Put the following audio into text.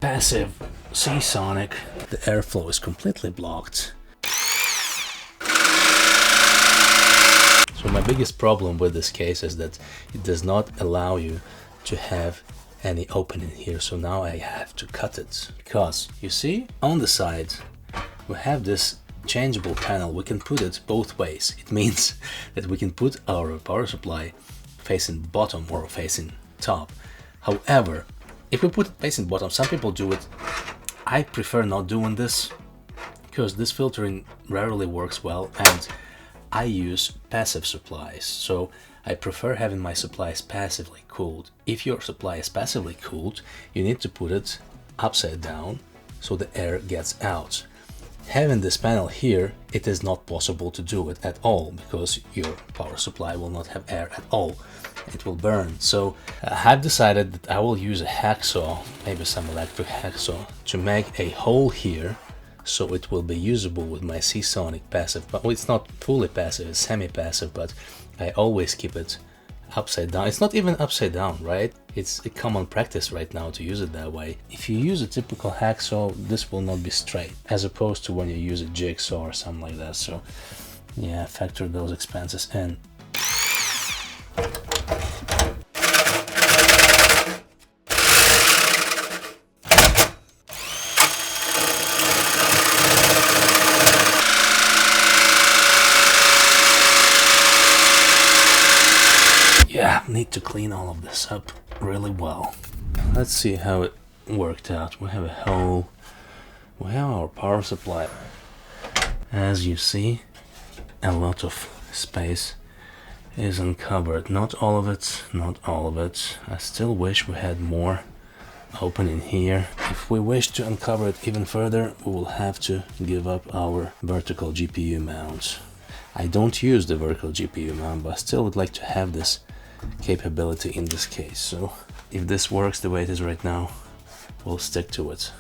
passive Seasonic. The airflow is completely blocked. So my biggest problem with this case is that it does not allow you to have any opening here. So now I have to cut it, because you see on the side we have this changeable panel. We can put it both ways. It means that we can put our power supply facing bottom or facing top. However, if we put it facing bottom, some people do it. I prefer not doing this because this filtering rarely works well, and I use passive supplies, so I prefer having my supplies passively cooled. If your supply is passively cooled, you need to put it upside down so the air gets out. Having this panel here, it is not possible to do it at all, because your power supply will not have air at all. It will burn. So I've decided that I will use a hacksaw, maybe some electric hacksaw, to make a hole here so it will be usable with my Seasonic passive. But it's not fully passive, it's semi-passive, but I always keep it upside down. It's not even upside down, right? It's a common practice right now to use it that way. If you use a typical hacksaw, this will not be straight, as opposed to when you use a jigsaw or something like that. So yeah, factor those expenses in. Yeah, need to clean all of this up really well. Let's see how it worked out. We have a hole, we have our power supply. As you see, a lot of space is uncovered. Not all of it, not all of it. I still wish we had more opening here. If we wish to uncover it even further, we will have to give up our vertical GPU mount. I don't use the vertical GPU mount, but I still would like to have this capability in this case. So if this works the way it is right now, we'll stick to it.